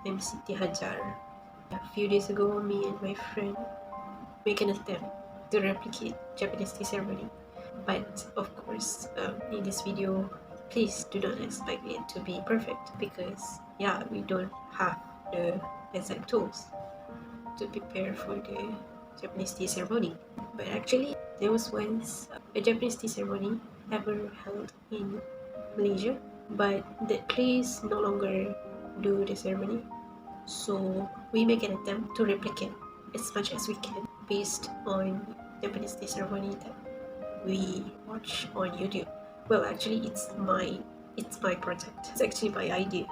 I'm Siti Hajar. A few days ago, me and my friend make an attempt to replicate Japanese tea ceremony. But of course, in this video, please do not expect it to be perfect because we don't have the exact tools to prepare for the Japanese tea ceremony. But actually, there was once a Japanese tea ceremony ever held in Malaysia, but that place no longer do the ceremony. So we make an attempt to replicate as much as we can based on Japanese tea ceremony that we watch on YouTube. Well, actually, it's my project. It's actually my idea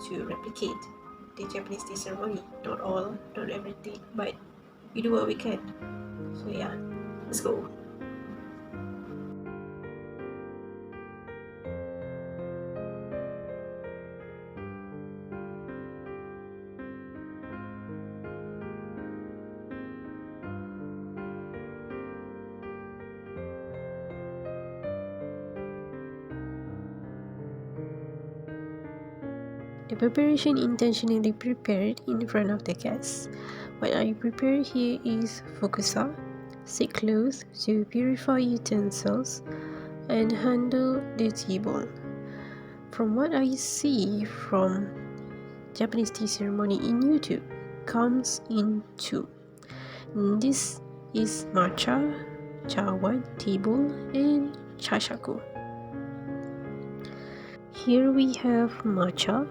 to replicate the Japanese tea ceremony. Not all, not everything, but we do what we can. So yeah, let's go. The preparation intentionally prepared in front of the guests. What I prepare here is fukusa, silk cloth to purify utensils and handle the tea bowl. From what I see from Japanese tea ceremony in YouTube, comes in two. This is matcha, chawan, tea bowl, and chashaku. Here we have matcha,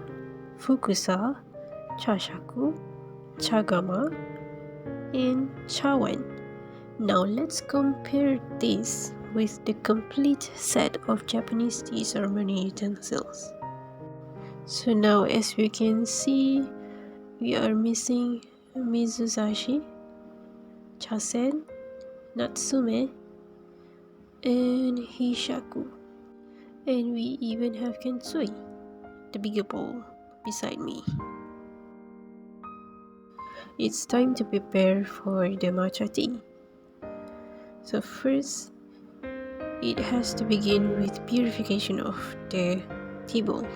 fukusa, chashaku, chagama, and chawan. Now let's compare this with the complete set of Japanese tea ceremony utensils. So now as we can see, we are missing mizusashi, chasen, natsume, and hishaku. And we even have kensui, the bigger bowl, beside me. It's time to prepare for the matcha tea. So first, it has to begin with purification of the tea bowl.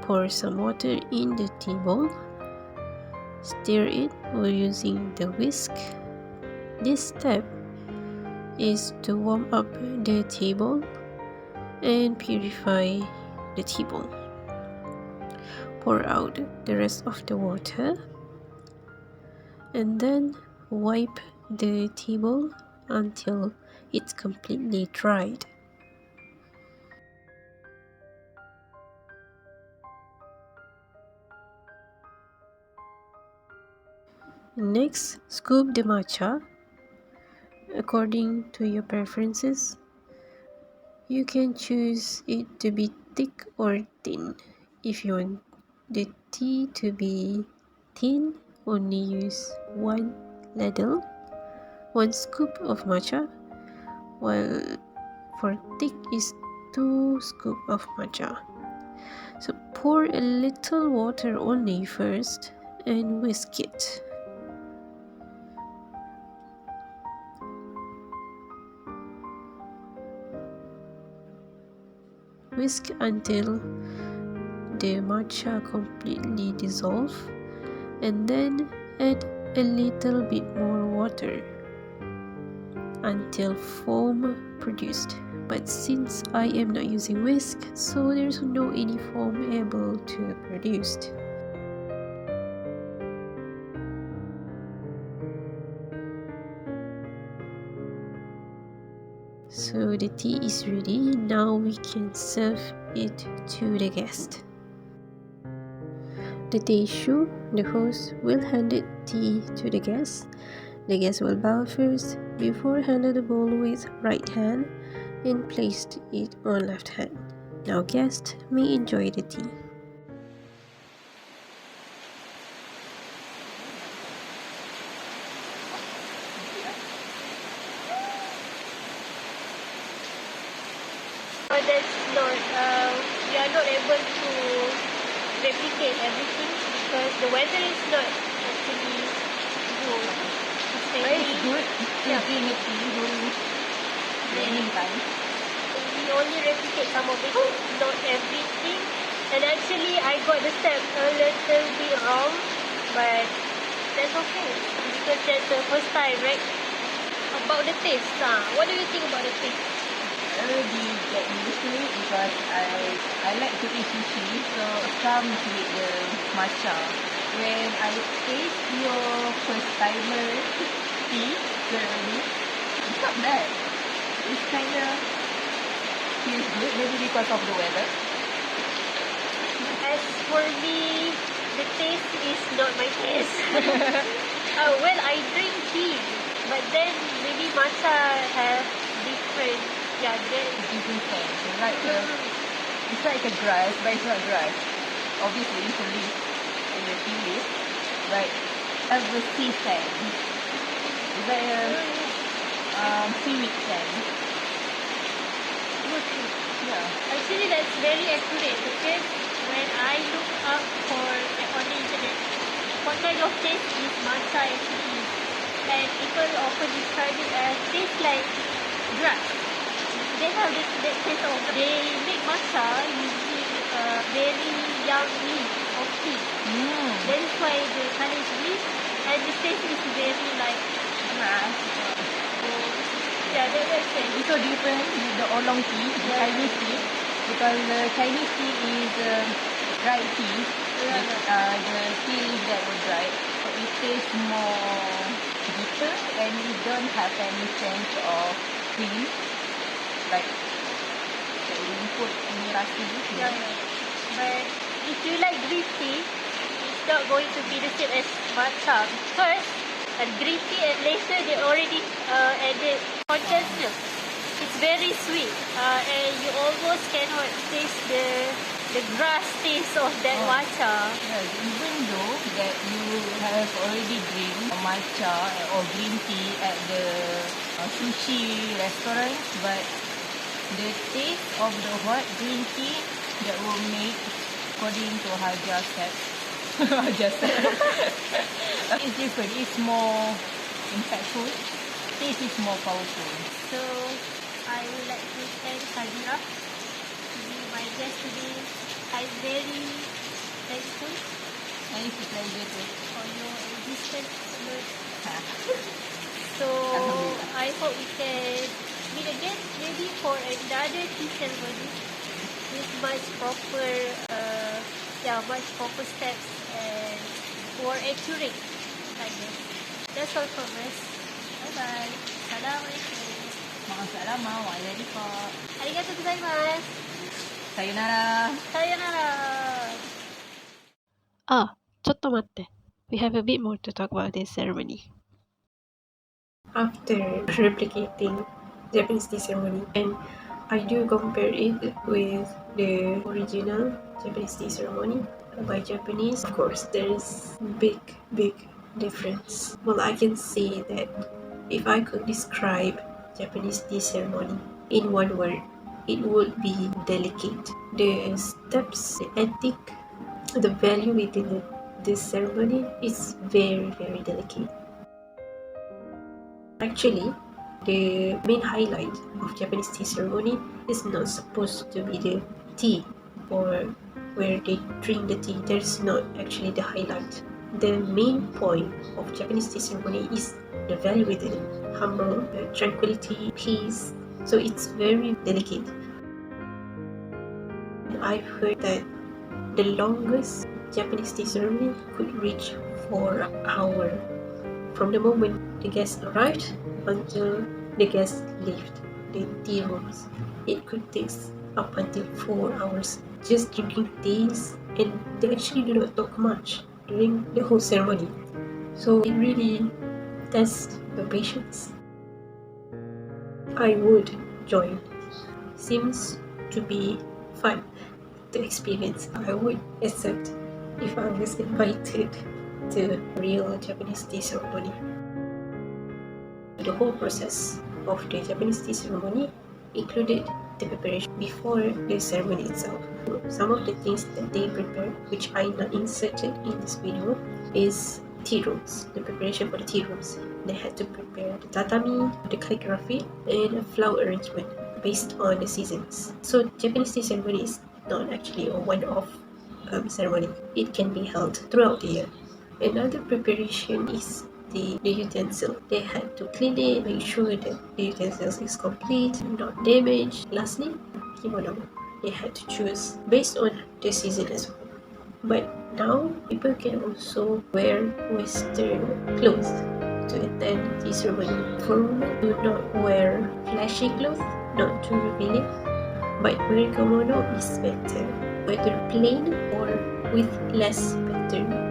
Pour some water in the tea bowl. Stir it while using the whisk. This step is to warm up the tea bowl and purify the tea bowl. Pour out the rest of the water and then wipe the tea bowl until it's completely dried. Next, scoop the matcha according to your preferences. You can choose it to be thick or thin. If you want the tea to be thin, only use one ladle, one scoop of matcha, while for thick is 2 scoops of matcha. So pour a little water only first and whisk it. Whisk until the matcha completely dissolve and then add a little bit more water until foam produced. But since I am not using whisk, so there's no any foam able to produced. So the tea is ready. Now we can serve it to the guest. The teishu, the host, will hand the tea to the guest. The guest will bow first before handle the bowl with right hand and placed it on left hand. Now guests may enjoy the tea. That's not, we are not able to replicate everything because the weather is not actually good. It's good. Yeah. Drinking the tea during raining time. We only replicate some of it, not everything. And actually, I got the step a little bit wrong but that's okay because that's the first time, right? About the taste, what do you think about the taste? I already get used to it because I like to eat sushi, so it comes with the matcha. When I taste your first timer tea ceremony, it's not bad. It's kind of feels good, maybe because of the weather. As for me, the taste is not my taste. Well, I drink tea, but then maybe matcha have different. Yeah, Different things. It's like a grass, but it's not grass. Obviously, it's a leaf in the tea leaf, but have the tea scent. It's like a seaweed scent. Okay. Yeah. Actually, that's very accurate because when I look up on the internet, what kind of taste is matcha actually, and people often describe it as taste like grass. They have that taste of they make matcha using a very young leaf of tea. That is why the color is green, and the taste is very like grass. So yeah, that's it. It's so different with the oolong tea, the Chinese tea, because the Chinese tea is dried tea. The tea leaves that were dried, so it tastes more bitter and it don't have any sense of cream, like you put any rasa. Yeah. But if you like green tea, it's not going to be the same as matcha. First, green tea and later they already added condensed milk. It's very sweet, and you almost cannot taste the grass taste of that matcha. Yes, even though that you have already drink matcha or green tea at the sushi restaurants, but the taste of the hot green tea that will make, according to Hazirah said, it's different. It's more impactful. Taste is more powerful. So I would like to thank Hazirah to be my guest today. I'm very thankful And it's a pleasure to for your existence. So Alhamdulillah. I hope we can meet again, maybe for another tea ceremony with much proper steps and more accurate, I guess. That's all from us. Bye bye. Assalamualaikum. Ma'asalama wa alayka. Arigatou gozaimasu. Sayonara. Sayonara. Ah, ちょっと待って. We have a bit more to talk about this ceremony. After replicating Japanese tea ceremony, and I do compare it with the original Japanese tea ceremony by Japanese. Of course, there is big difference. Well, I can say that if I could describe Japanese tea ceremony in one word, it would be delicate. The steps, the ethic, the value within this ceremony is very delicate. Actually, the main highlight of Japanese tea ceremony is not supposed to be the tea or where they drink the tea. That is not actually the highlight. The main point of Japanese tea ceremony is the value within it. Humble, tranquility, peace. So it's very delicate. I've heard that the longest Japanese tea ceremony could reach 4 hours from the moment the guests arrived until the guests left the tea rooms. It could take up until 4 hours just drinking teas, and they actually do not talk much during the whole ceremony. So it really tests your patience. I would join. Seems to be fun to experience. I would accept if I was invited to real Japanese tea ceremony. The whole process of the Japanese tea ceremony included the preparation before the ceremony itself. Some of the things that they prepare, which I not inserted in this video, is tea rooms, the preparation for the tea rooms. They had to prepare the tatami, the calligraphy, and a flower arrangement based on the seasons. So Japanese tea ceremony is not actually a one-off ceremony. It can be held throughout the year. Another preparation is the utensil. They had to clean it, make sure that the utensils is complete, not damaged. Lastly, kimono. They had to choose based on the season as well. But now people can also wear Western clothes to attend the ceremony. For women, do not wear flashy clothes, not too revealing, but wearing kimono is better, whether plain or with less pattern.